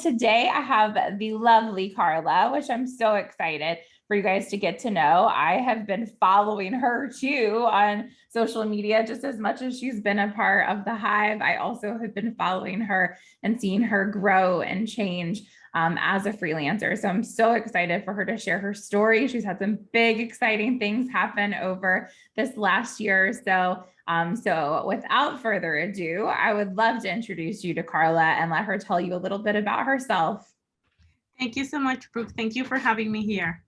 today I have the lovely Karla, which I'm so excited for you guys to get to know. I have been following her too on social media just as much as she's been a part of the Hive. I also have been following her and seeing her grow and change as a freelancer. So I'm so excited for her to share her story. She's had some big, exciting things happen over this last year or so. So without further ado, I would love to introduce you to Karla and let her tell you a little bit about herself. Thank you so much, Brooke. Thank you for having me here.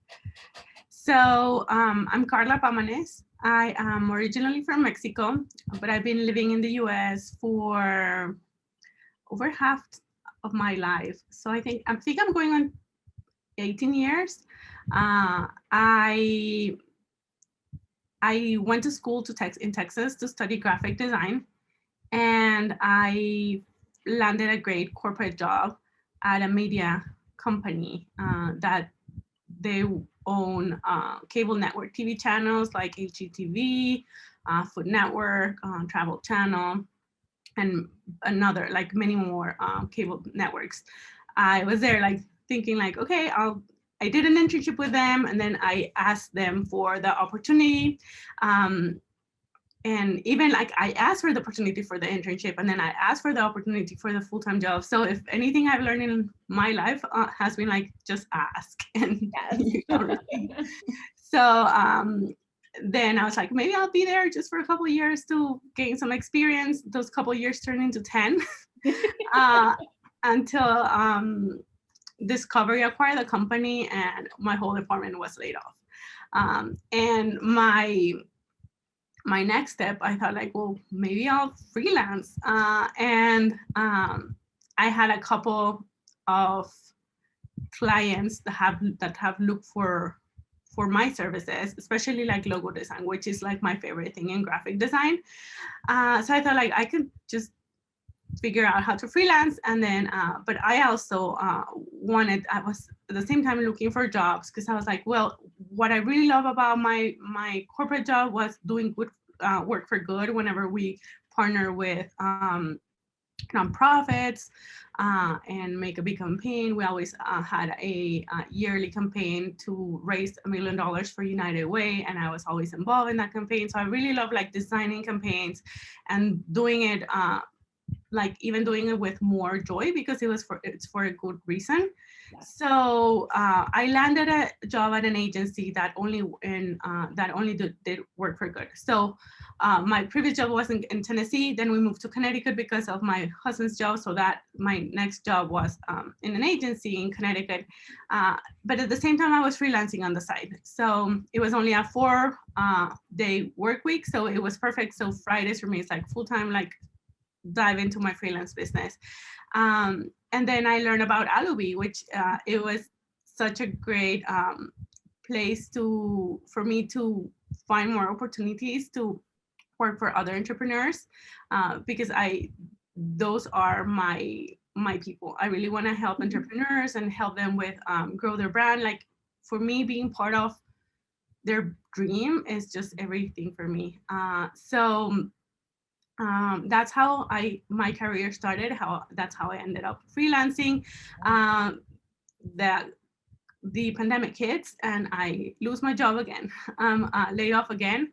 So I'm Karla Pámanes. I am originally from Mexico, but I've been living in the US for over half of my life. So I think I'm going on 18 years. I went to school in Texas to study graphic design, and I landed a great corporate job at a media company that they own cable network TV channels like HGTV, Food Network, Travel Channel, and another, like many more cable networks. I was there like thinking like, okay, I did an internship with them, and then I asked them for the opportunity. And even like I asked for the opportunity for the internship, and then I asked for the opportunity for the full-time job. So if anything I've learned in my life has been like, just ask. And Yes. So then I was like, maybe I'll be there just for a couple of years to gain some experience. Those couple of years turned into 10 until Discovery acquired the company and my whole department was laid off. And my next step, I thought like, well, maybe I'll freelance. And I had a couple of clients that have looked for my services, especially like logo design, which is like my favorite thing in graphic design. So I thought like I could just figure out how to freelance. And then, but I also I was at the same time looking for jobs, because I was like, well, what I really love about my corporate job was doing good work for good whenever we partner with nonprofits and make a big campaign. We always had a yearly campaign to raise $1 million for United Way, and I was always involved in that campaign. So I really love like designing campaigns and doing it like even doing it with more joy, because it's for a good reason. Yeah. So I landed a job at an agency that only did work for good. So my previous job was in Tennessee. Then we moved to Connecticut because of my husband's job. So that my next job was in an agency in Connecticut. But at the same time, I was freelancing on the side. So it was only a 4-day work week. So it was perfect. So Fridays for me is like full-time, like dive into my freelance business. And then I learned about Allobee, which it was such a great place for me to find more opportunities to work for other entrepreneurs, because those are my people. I really want to help entrepreneurs and help them with grow their brand. Like for me, being part of their dream is just everything for me. So that's how my career started. That's how I ended up freelancing. The pandemic hits and I lose my job again. I'm laid off again.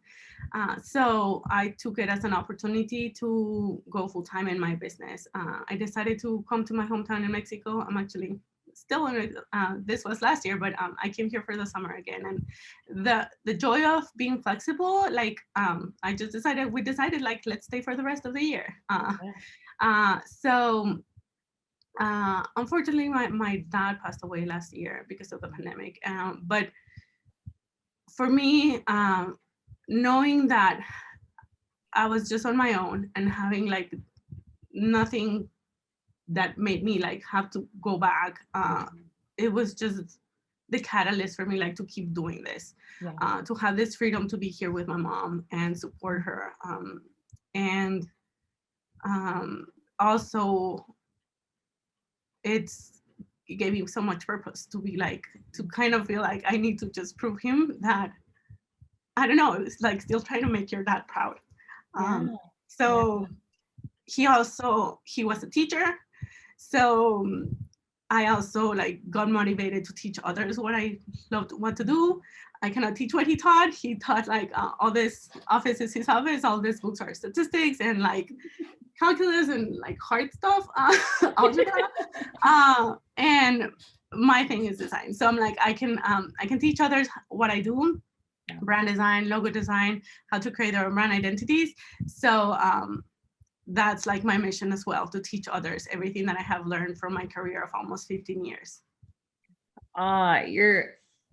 So I took it as an opportunity to go full time in my business. I decided to come to my hometown in Mexico. I'm actually still in it. This was last year, but I came here for the summer again. And the joy of being flexible, like we decided like, let's stay for the rest of the year. So unfortunately, my dad passed away last year because of the pandemic. But for me, knowing that I was just on my own and having like nothing that made me like have to go back, it was just the catalyst for me like to keep doing this. To have this freedom to be here with my mom and support her, and also it gave me so much purpose to be like, to kind of feel like I need to just prove him that, I don't know, it's like still trying to make your dad proud. So he was a teacher. So I also like got motivated to teach others what I loved what to do. I cannot teach what he taught. He taught like all this office is his office. All these books are statistics and like calculus and like hard stuff, algebra. And my thing is design. So I'm like, I can teach others what I do, brand design, logo design, how to create their own brand identities. So that's like my mission as well, to teach others everything that I have learned from my career of almost 15 years.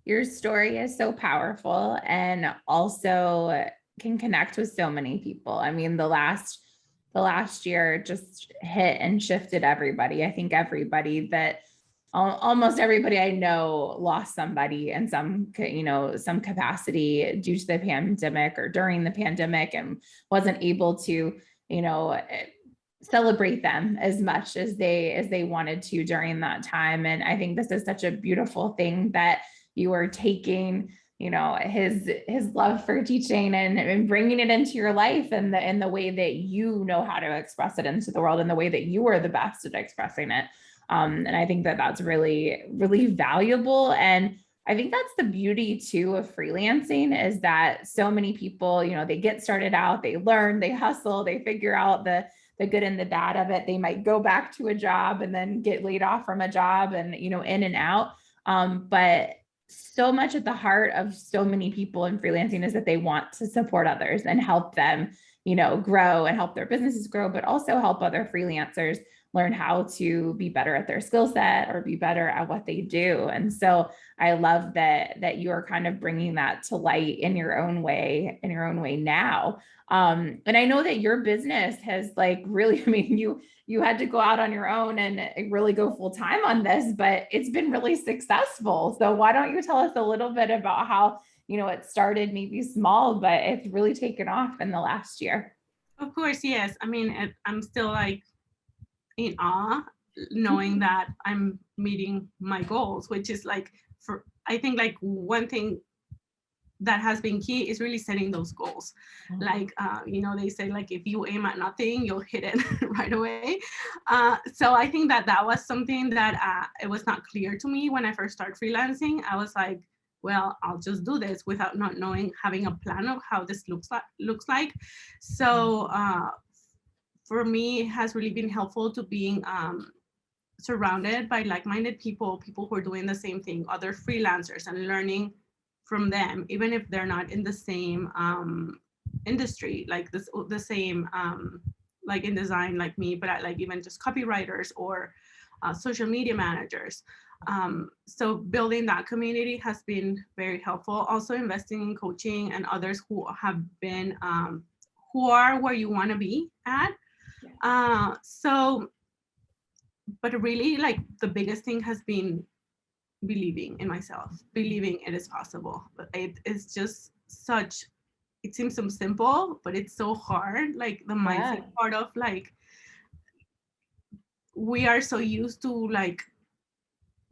Your story is so powerful and also can connect with so many people. I mean, the last year just hit and shifted everybody. I think everybody that almost everybody I know lost somebody in some capacity due to the pandemic or during the pandemic, and wasn't able to, celebrate them as much as they wanted to during that time. And I think this is such a beautiful thing that you are taking, his love for teaching and bringing it into your life and the way that you know how to express it into the world and the way that you are the best at expressing it. And I think that that's really, really valuable. And I think that's the beauty too of freelancing, is that so many people, they get started out, they learn, they hustle, they figure out the good and the bad of it. They might go back to a job and then get laid off from a job and, in and out. But so much at the heart of so many people in freelancing is that they want to support others and help them, grow and help their businesses grow, but also help other freelancers learn how to be better at their skill set or be better at what they do. And so I love that you're kind of bringing that to light in your own way now. And I know that your business has like really, I mean, you had to go out on your own and really go full time on this, but it's been really successful. So why don't you tell us a little bit about how, it started maybe small, but it's really taken off in the last year? Of course, yes. I mean, I'm still like in awe knowing that I'm meeting my goals, which is like, I think like one thing that has been key is really setting those goals. Like, they say like, if you aim at nothing, you'll hit it right away. So I think that was something that it was not clear to me when I first started freelancing. I was like, well, I'll just do this without not having a plan of how this looks like. So for me, it has really been helpful to being surrounded by like-minded people who are doing the same thing, other freelancers, and learning from them, even if they're not in the same industry, like the same like in design like me, but like even just copywriters or social media managers. So building that community has been very helpful. Also investing in coaching and others who have been who are where you want to be at. So, but really like the biggest thing has been believing in myself, believing it is possible. But it is just it seems so simple, but it's so hard. Like the mindset part of like, we are so used to like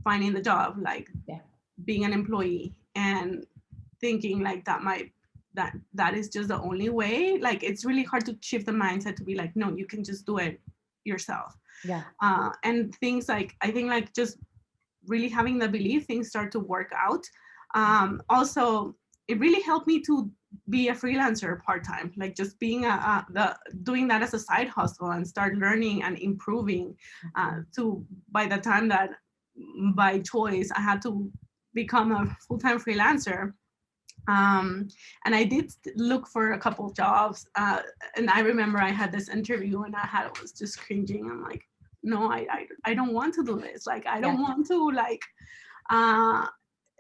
finding the job, like being an employee and thinking like that is just the only way. Like it's really hard to shift the mindset to be like, no, you can just do it yourself. And things like, I think like just really having the belief, things start to work out. Also, it really helped me to be a freelancer part-time, like just being doing that as a side hustle and start learning and improving to by the time that by choice I had to become a full-time freelancer. And I did look for a couple of jobs, and I remember I had this interview and I was just cringing. I'm like, no, I don't want to do this. Like, I don't want to, like,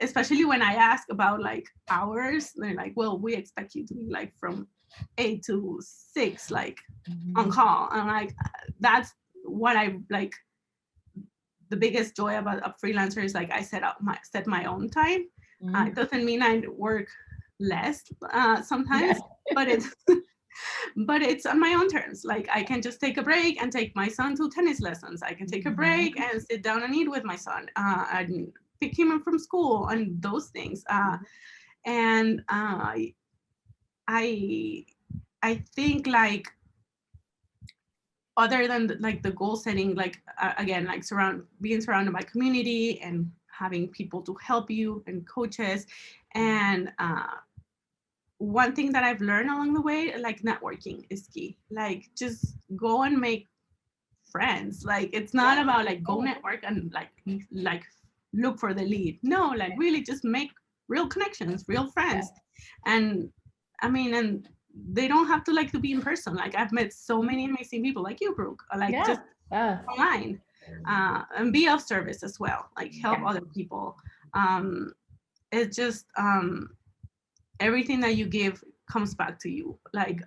especially when I ask about like hours, they're like, well, we expect you to be like from 8 to 6, like on call. And like, that's what I like. The biggest joy about a freelancer is like I set my own time. It doesn't mean I work less sometimes, but it's on my own terms. Like I can just take a break and take my son to tennis lessons. I can take a break and sit down and eat with my son and pick him up from school and those things. And I think like other than like the goal setting, like again, like being surrounded by community and having people to help you and coaches. And one thing that I've learned along the way, like networking is key. Like just go and make friends. Like it's not about like go network and like look for the lead. No, like really just make real connections, real friends. And I mean, and they don't have to like to be in person. Like I've met so many amazing people like you, Brooke, like just online, and be of service as well, like help other people. It's just everything that you give comes back to you, like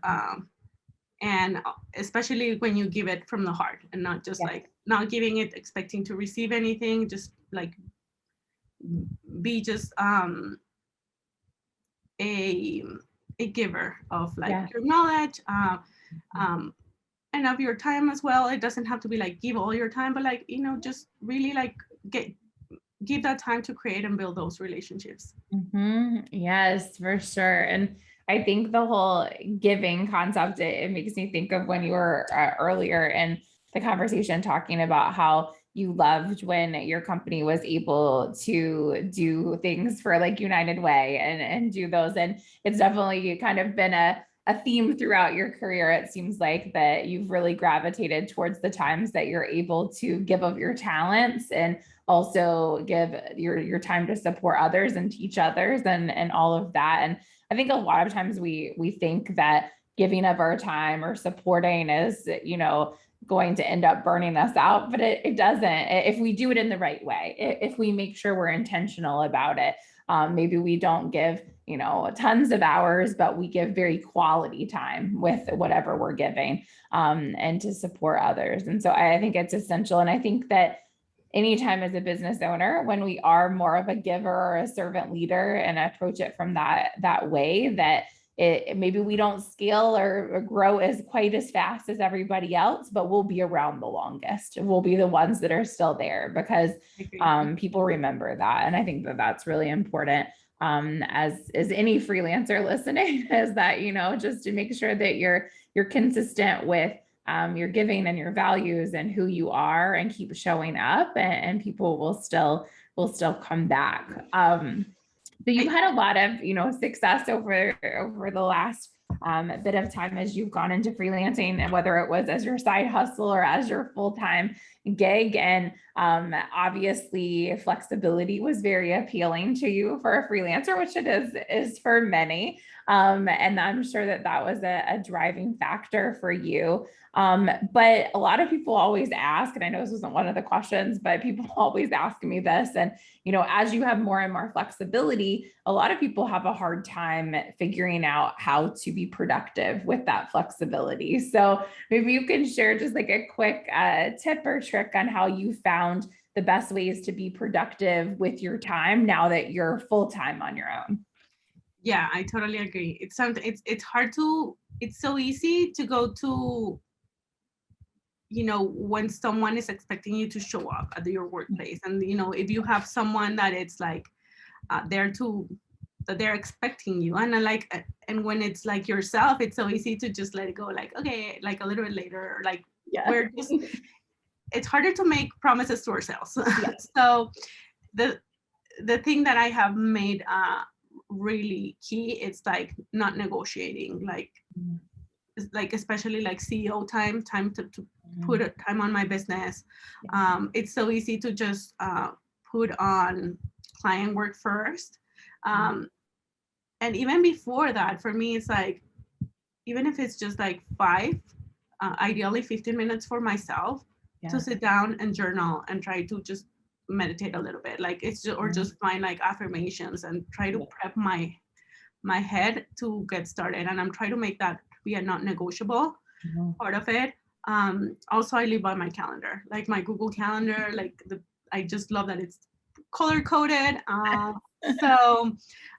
and especially when you give it from the heart and not just like not giving it expecting to receive anything, just like be just a giver of like your knowledge, and of your time as well. It doesn't have to be like give all your time, but like, you know, just really like give that time to create and build those relationships. Yes, for sure. And I think the whole giving concept, it makes me think of when you were earlier in the conversation talking about how you loved when your company was able to do things for like United Way and do those. And it's definitely kind of been a theme throughout your career. It seems like that you've really gravitated towards the times that you're able to give of your talents and also give your time to support others and teach others and all of that. And I think a lot of times we think that giving of our time or supporting is, you know, going to end up burning us out, but it doesn't. If we do it in the right way, if we make sure we're intentional about it, maybe we don't give, you know, tons of hours, but we give very quality time with whatever we're giving, and to support others. And so I think it's essential. And I think that anytime as a business owner, when we are more of a giver or a servant leader and approach it from that way, that maybe we don't scale or grow as quite as fast as everybody else, but we'll be around the longest. We'll be the ones that are still there because people remember that. And I think that that's really important. As any freelancer listening, is that, you know, just to make sure that you're consistent with your giving and your values and who you are, and keep showing up, and people will still come back. So you've had a lot of, you know, success over the last bit of time as you've gone into freelancing, and whether it was as your side hustle or as your full-time gig. And obviously flexibility was very appealing to you for a freelancer, which it is for many. And I'm sure that was a driving factor for you. But a lot of people always ask, and I know this wasn't one of the questions, but people always ask me this. And, you know, as you have more and more flexibility, a lot of people have a hard time figuring out how to be productive with that flexibility. So maybe you can share just like a quick tip or trick on how you found the best ways to be productive with your time now that you're full-time on your own. Yeah, I totally agree. It's hard to, it's so easy to go to, you know, when someone is expecting you to show up at your workplace. And, you know, if you have someone that it's like that they're expecting you, and when it's like yourself, it's so easy to just let it go, like, okay, like a little bit later, like we're just, it's harder to make promises to ourselves. So the thing that I have made really key, it's like not negotiating, like especially like CEO time to put a time on my business. It's so easy to just put on client work first. And even before that, for me, it's like, even if it's just like ideally 15 minutes for myself to sit down and journal and try to just meditate a little bit. Like it's just, or just find like affirmations and try to prep my head to get started. And I'm trying to make that be a non-negotiable part of it. Also, I live by my calendar, like my Google Calendar, I just love that it's color coded. So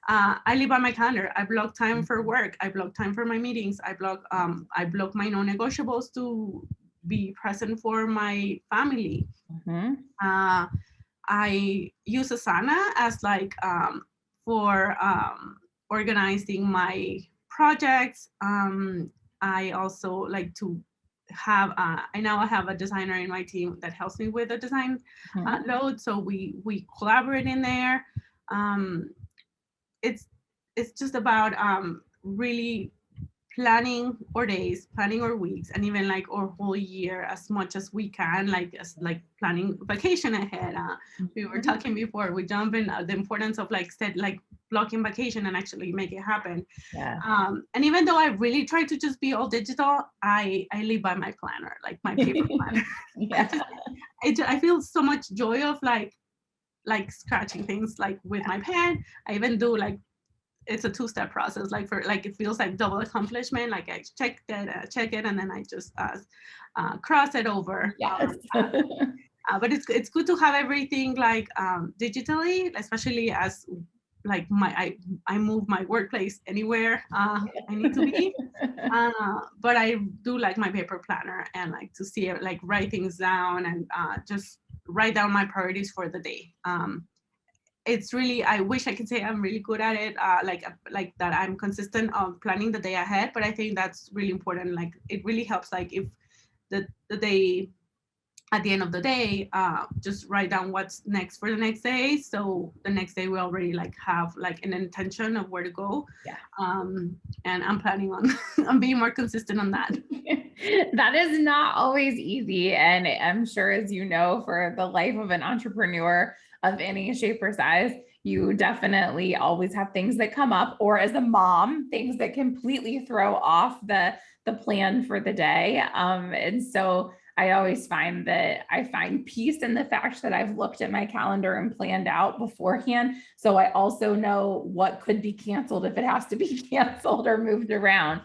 I live by my calendar. I block time for work. I block time for my meetings. I block my non-negotiables to be present for my family. I use Asana as like for organizing my projects. I also like to have I now have a designer in my team that helps me with the design load. So we collaborate in there. It's just about really planning our days, planning our weeks, and even like our whole year as much as we can, like planning vacation ahead. We were talking before we jump in the importance of like blocking vacation and actually make it happen. Yeah. And even though I really try to just be all digital, I live by my planner, like my paper planner. Yeah. I feel so much joy of like scratching things like with my pen. I even do like, it's a two-step process. Like it feels like double accomplishment. Like I check it, and then I just cross it over. Yes. But it's good to have everything like digitally, especially as like I move my workplace anywhere I need to be. But I do like my paper planner and like to see it, like write things down and just write down my priorities for the day. It's really, I wish I could say I'm really good at it, like that I'm consistent on planning the day ahead, but I think that's really important. Like it really helps, like if the day, at the end of the day, just write down what's next for the next day. So the next day we already like have like an intention of where to go. Yeah. And I'm planning on, on being more consistent on that. That is not always easy. And I'm sure, as you know, for the life of an entrepreneur of any shape or size, you definitely always have things that come up, or as a mom, things that completely throw off the plan for the day. And so I always find that I find peace in the fact that I've looked at my calendar and planned out beforehand. So I also know what could be canceled if it has to be canceled or moved around,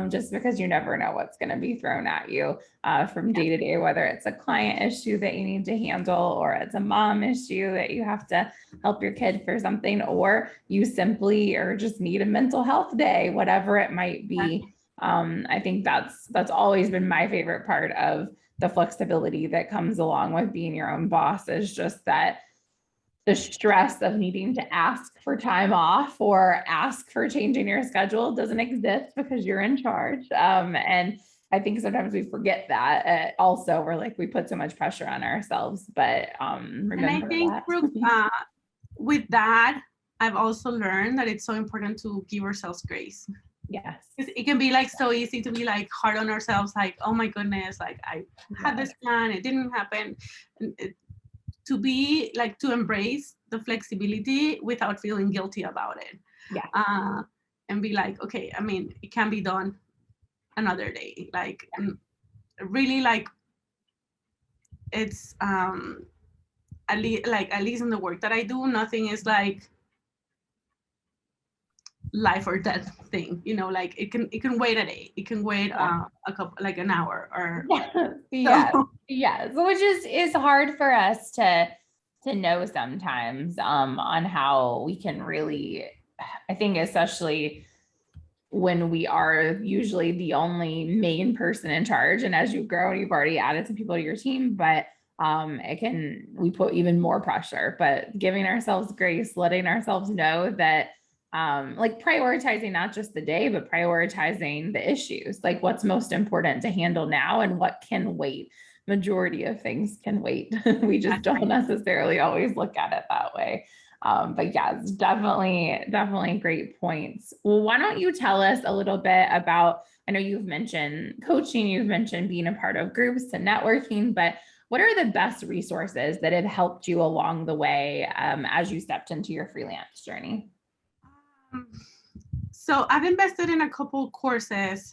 just because you never know what's going to be thrown at you from day to day, whether it's a client issue that you need to handle, or it's a mom issue that you have to help your kid for something, or you simply or just need a mental health day, whatever it might be. I think that's always been my favorite part of the flexibility that comes along with being your own boss, is just that the stress of needing to ask for time off or ask for changing your schedule doesn't exist because you're in charge. And I think sometimes we forget that. Also, we're like, we put so much pressure on ourselves, but remember and I think, that. Brooke, with that, I've also learned that it's so important to give ourselves grace. Yes. It can be like so easy to be like hard on ourselves, like, oh my goodness, like I had this plan, it didn't happen. To be like, to embrace the flexibility without feeling guilty about it. Yeah. And be like, okay, I mean, it can be done another day. Like really, like it's at least in the work that I do, nothing is like life or death thing, you know, like it can wait a day, it can wait a couple, like an hour or yeah. Yeah. So which is hard for us to know sometimes on how we can really, I think, especially when we are usually the only main person in charge. And as you grow, you've already added some people to your team, but we put even more pressure. But giving ourselves grace, letting ourselves know that like prioritizing not just the day, but prioritizing the issues, like what's most important to handle now and what can wait. Majority of things can wait. We just don't necessarily always look at it that way. But yeah, it's definitely great points. Well, why don't you tell us a little bit about, I know you've mentioned coaching, you've mentioned being a part of groups and networking, but what are the best resources that have helped you along the way as you stepped into your freelance journey? So I've invested in a couple courses.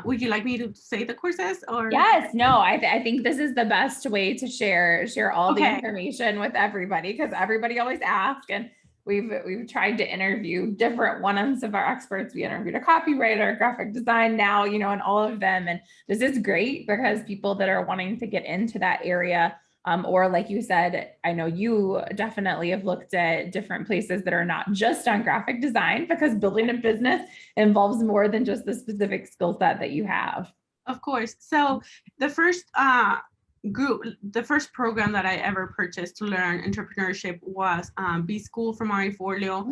Would you like me to say the courses or? Yes, no, I think this is the best way to share all the information with everybody, because everybody always asks, and we've tried to interview different ones of our experts. We interviewed a copywriter, graphic design now, you know, and all of them. And this is great because people that are wanting to get into that area, or like you said, I know you definitely have looked at different places that are not just on graphic design, because building a business involves more than just the specific skill set that you have. Of course. So the first group, the first program that I ever purchased to learn entrepreneurship was B School from Ari Forleo.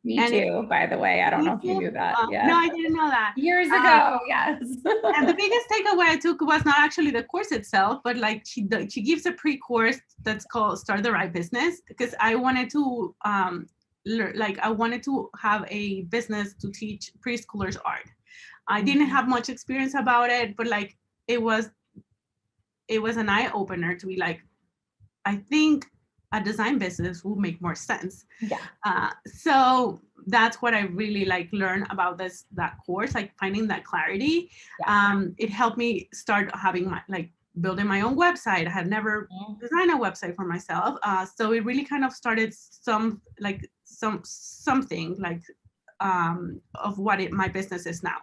Me And too, by the way. I don't know if you knew that. no, Yeah. I didn't know that. Years ago, yes. And the biggest takeaway I took was not actually the course itself, but like she gives a pre-course that's called Start the Right Business, because I wanted to I wanted to have a business to teach preschoolers art. I didn't have much experience about it, but like it was an eye opener to be like, I think a design business will make more sense. Yeah. So that's what I really like learn about that course, like finding that clarity. Yeah. It helped me start having my building my own website. I had never designed a website for myself. So it really kind of started something of what my business is now.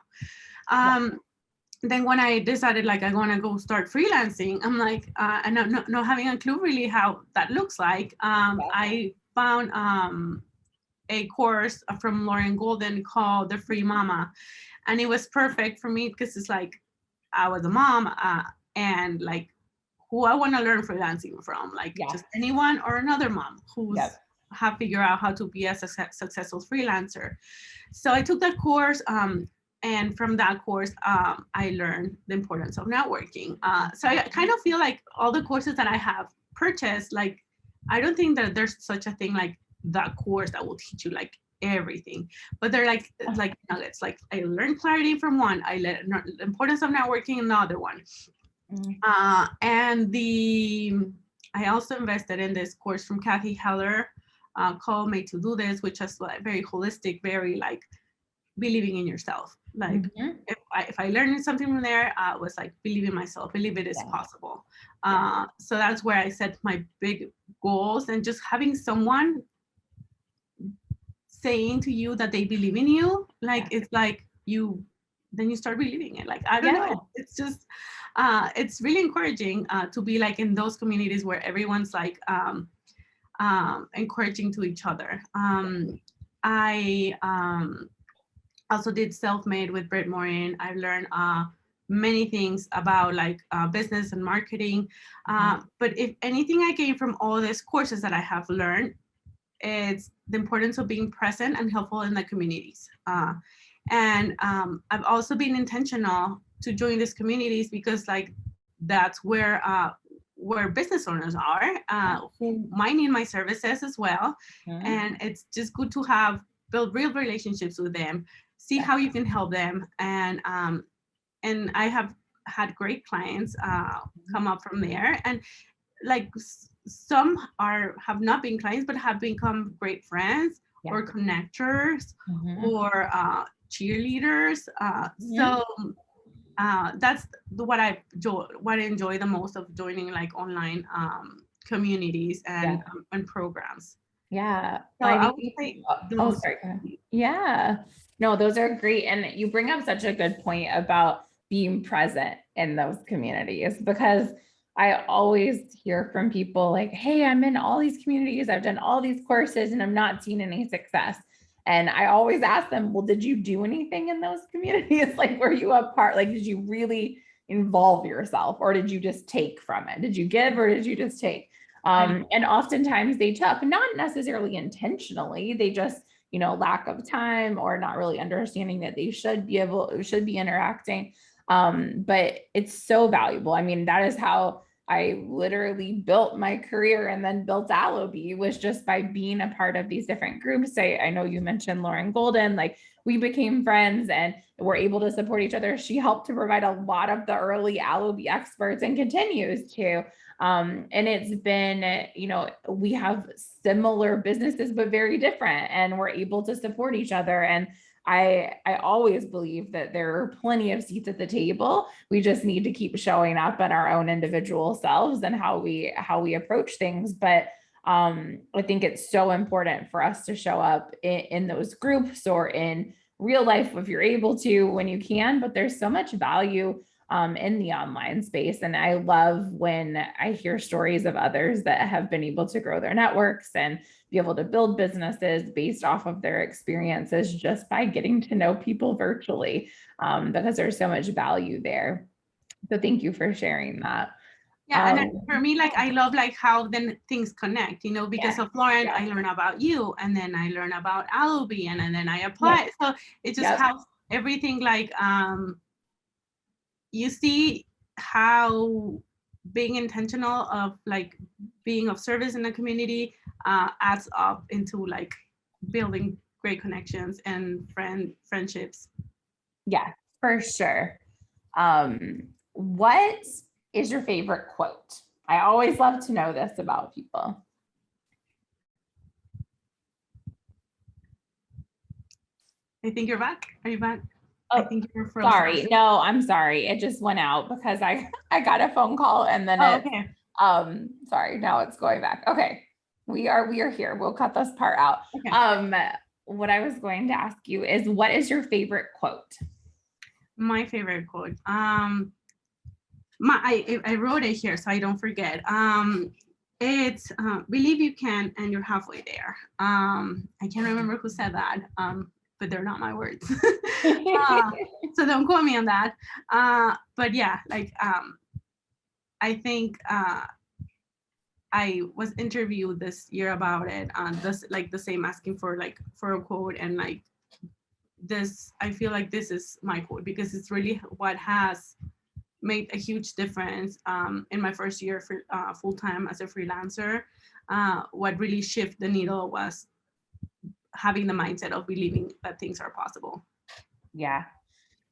Then when I decided like I want to go start freelancing, I'm like, and not having a clue really how that looks like. I found a course from Lauren Golden called The Free Mama, and it was perfect for me because it's like I was a mom and like who I want to learn freelancing from, like just anyone or another mom who's have figured out how to be a successful freelancer. So I took that course. And from that course, I learned the importance of networking. So I kind of feel like all the courses that I have purchased, like, I don't think that there's such a thing like that course that will teach you like everything, but they're like nuggets. Like I learned clarity from one, I learned the importance of networking in the other one. And I also invested in this course from Kathy Heller called Made to Do This, which is like very holistic, very like believing in yourself. Like if I learned something from there, was like believe in myself, believe it is possible. So that's where I set my big goals, and just having someone saying to you that they believe in you, like it's like then you start believing it. Like I don't know, it's just it's really encouraging to be like in those communities where everyone's like encouraging to each other. I also did self-made with Britt Morin. I've learned many things about like business and marketing. But if anything I gained from all these courses that I have learned, it's the importance of being present and helpful in the communities. And I've also been intentional to join these communities because like that's where business owners are who might need my services as well. And it's just good to build real relationships with them, see how you can help them. And I have had great clients come up from there, and like some have not been clients but have become great friends or connectors or cheerleaders. So that's what I enjoy the most of joining like online communities and programs. Yeah. So I would say sorry. Yeah. No, those are great. And you bring up such a good point about being present in those communities, because I always hear from people like, hey, I'm in all these communities, I've done all these courses, and I'm not seeing any success. And I always ask them, well, did you do anything in those communities? Like, were you a part? Like, did you really involve yourself, or did you just take from it? Did you give, or did you just take? And oftentimes they took, not necessarily intentionally, they just, lack of time or not really understanding that they should be interacting. But it's so valuable. I mean, that is how I literally built my career and then built Allobee, was just by being a part of these different groups. I know you mentioned Lauren Golden, like we became friends and we're able to support each other. She helped to provide a lot of the early Allobee experts and continues to. And it's been, we have similar businesses, but very different, and we're able to support each other. And I always believe that there are plenty of seats at the table. We just need to keep showing up in our own individual selves and how we approach things. But I think it's so important for us to show up in those groups or in real life if you're able to, when you can. But there's so much value in the online space. And I love when I hear stories of others that have been able to grow their networks and be able to build businesses based off of their experiences just by getting to know people virtually, because there's so much value there. So thank you for sharing that. Yeah, and for me, like I love like how then things connect, you know, because of Lauren, I learn about you, and then I learn about Allobee, and then I apply. So it just helps everything. Like you see how being intentional of like being of service in the community adds up into like building great connections and friendships. Yeah, for sure. What is your favorite quote? I always love to know this about people. I think you're back. Are you back? Oh, I think you're frozen. Sorry. No, I'm sorry. It just went out because I got a phone call and then okay. Sorry, now it's going back. Okay. We are here. We'll cut this part out. Okay. What I was going to ask you is, what is your favorite quote? My favorite quote. I wrote it here so I don't forget. It's believe you can and you're halfway there. I can't remember who said that, but they're not my words. So don't quote me on that. But yeah, like I think I was interviewed this year about it. This like the same asking for a quote, and like this, I feel like this is my quote because it's really what has made a huge difference in my first year for full time as a freelancer. What really shifted the needle was having the mindset of believing that things are possible. Yeah.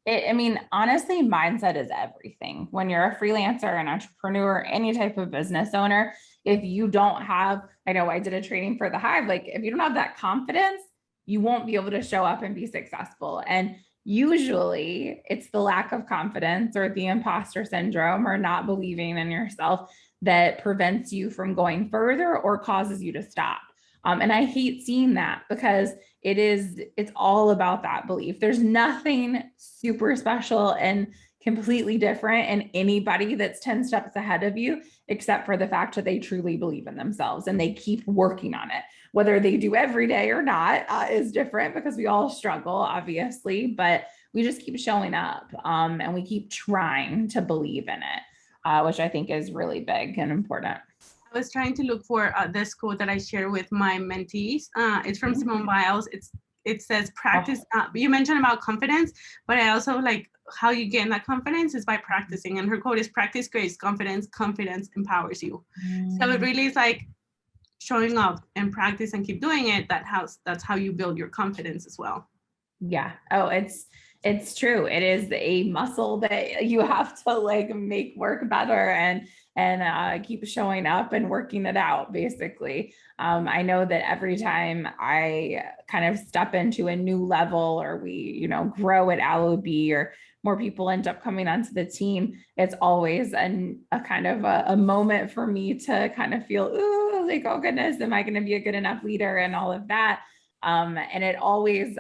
I mean, honestly, mindset is everything. When you're a freelancer, an entrepreneur, any type of business owner, if you don't have, I know I did a training for the Hive, like if you don't have that confidence, you won't be able to show up and be successful. And usually it's the lack of confidence or the imposter syndrome or not believing in yourself that prevents you from going further or causes you to stop. And I hate seeing that because it's all about that belief. There's nothing super special and completely different in anybody that's 10 steps ahead of you, except for the fact that they truly believe in themselves and they keep working on it. Whether they do every day or not is different because we all struggle, obviously, but we just keep showing up and we keep trying to believe in it, which I think is really big and important. I was trying to look for this quote that I share with my mentees. It's from Simone Biles. It says practice. You mentioned about confidence, but I also like how you gain that confidence is by practicing. And her quote is practice creates confidence. Confidence empowers you. So it really is like showing up and practice and keep doing it. That's how you build your confidence as well. Yeah. Oh, it's true. It is a muscle that you have to like make work better and keep showing up and working it out, basically. I know that every time I kind of step into a new level or we, grow at Allobee or more people end up coming onto the team, it's always a kind of a moment for me to kind of feel, ooh, like, oh goodness, am I going to be a good enough leader and all of that. And it always,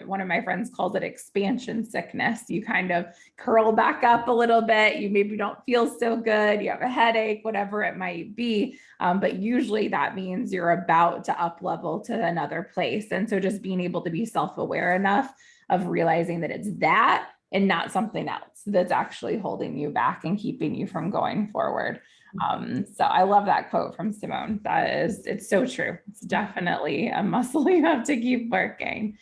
one of my friends calls it expansion sickness. You kind of curl back up a little bit. You maybe don't feel so good. You have a headache, whatever it might be. But usually that means you're about to up level to another place. And so just being able to be self-aware enough of realizing that it's that and not something else that's actually holding you back and keeping you from going forward. So I love that quote from Simone. It's so true. It's definitely a muscle you have to keep working.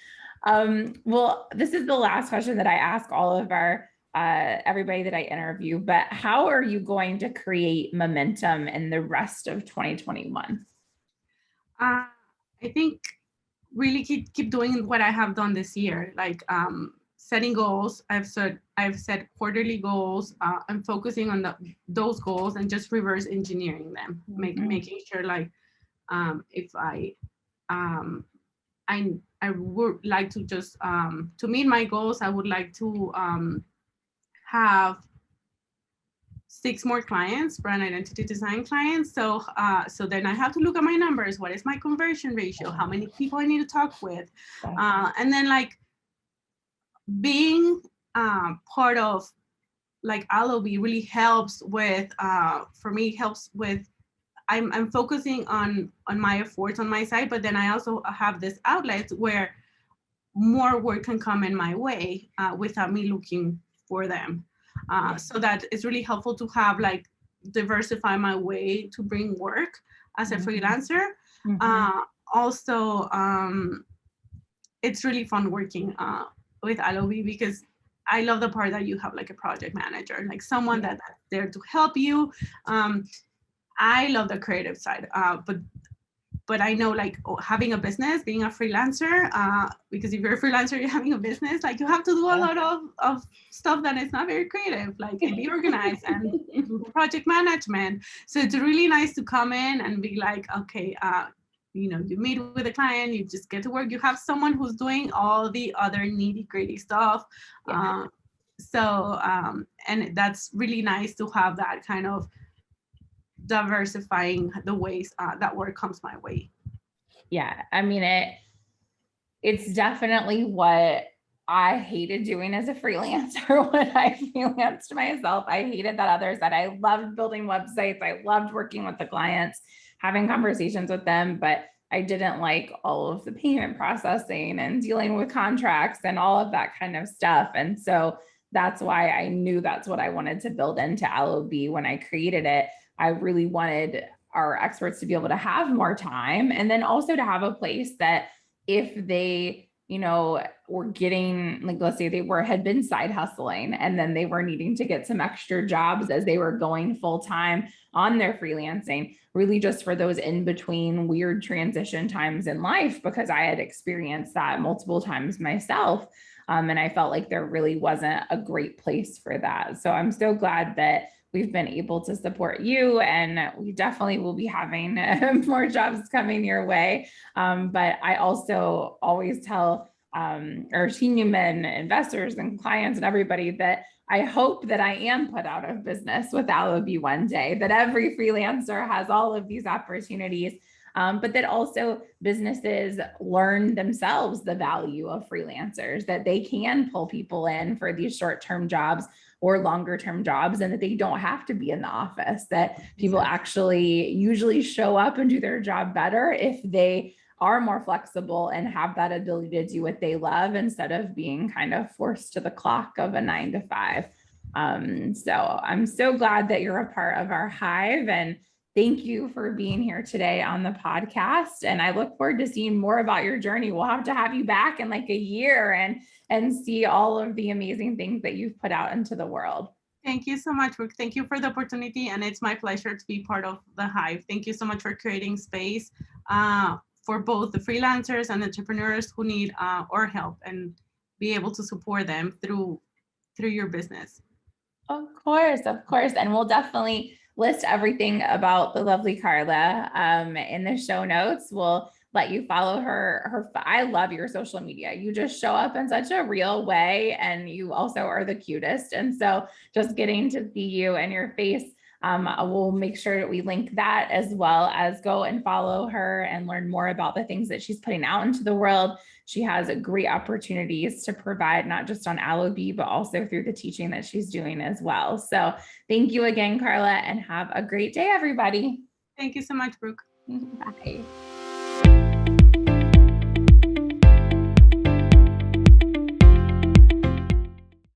Well, this is the last question that I ask all of our everybody that I interview, but how are you going to create momentum in the rest of 2021? I think really keep doing what I have done this year, like setting goals. I've set quarterly goals. I'm focusing on those goals and just reverse engineering them, making sure like if I would like to just to meet my goals, I would like to have 6 more clients, brand identity design clients. So then I have to look at my numbers. What is my conversion ratio? How many people I need to talk with? And then like being part of like Allobee really helps with, for me, helps with, I'm focusing on my efforts on my side, but then I also have this outlet where more work can come in my way without me looking for them. So that it's really helpful to have like diversify my way to bring work as a freelancer. Mhm. Also, it's really fun working with Allobee because I love the part that you have like a project manager, like someone that's there to help you. I love the creative side, but I know like having a business, being a freelancer, because if you're a freelancer, you're having a business, like you have to do a lot of stuff that is not very creative, like be organized and do the project management. So it's really nice to come in and be like, okay, you meet with a client, you just get to work. You have someone who's doing all the other nitty gritty stuff. Yeah. And that's really nice to have that kind of diversifying the ways that work comes my way. Yeah. I mean, it's definitely what I hated doing as a freelancer when I freelanced myself. I hated that others that I loved building websites. I loved working with the clients, having conversations with them, but I didn't like all of the payment processing and dealing with contracts and all of that kind of stuff. And so that's why I knew that's what I wanted to build into Allobee when I created it. I really wanted our experts to be able to have more time, and then also to have a place that if they, were getting, like, let's say they had been side hustling and then they were needing to get some extra jobs as they were going full time on their freelancing, really just for those in between weird transition times in life, because I had experienced that multiple times myself. And I felt like there really wasn't a great place for that. So I'm so glad that we've been able to support you, and we definitely will be having more jobs coming your way. But I also always tell our team and investors and clients and everybody that I hope that I am put out of business with Allobee one day, that every freelancer has all of these opportunities, but that also businesses learn themselves the value of freelancers, that they can pull people in for these short-term jobs or longer term jobs, and that they don't have to be in the office, that people actually usually show up and do their job better if they are more flexible and have that ability to do what they love instead of being kind of forced to the clock of a 9 to 5. So I'm so glad that you're a part of our hive, and thank you for being here today on the podcast. And I look forward to seeing more about your journey. We'll have to have you back in like a year and see all of the amazing things that you've put out into the world. Thank you so much, Brooke. Thank you for the opportunity. And it's my pleasure to be part of the Hive. Thank you so much for creating space for both the freelancers and entrepreneurs who need our help, and be able to support them through your business. Of course, of course. And we'll definitely list everything about the lovely Karla in the show notes. We'll let you follow her. I love your social media. You just show up in such a real way, and you also are the cutest. And so just getting to see you and your face, we'll make sure that we link that, as well as go and follow her and learn more about the things that she's putting out into the world. She has great opportunities to provide, not just on Allobee, but also through the teaching that she's doing as well. So thank you again, Karla, and have a great day, everybody. Thank you so much, Brooke. Bye.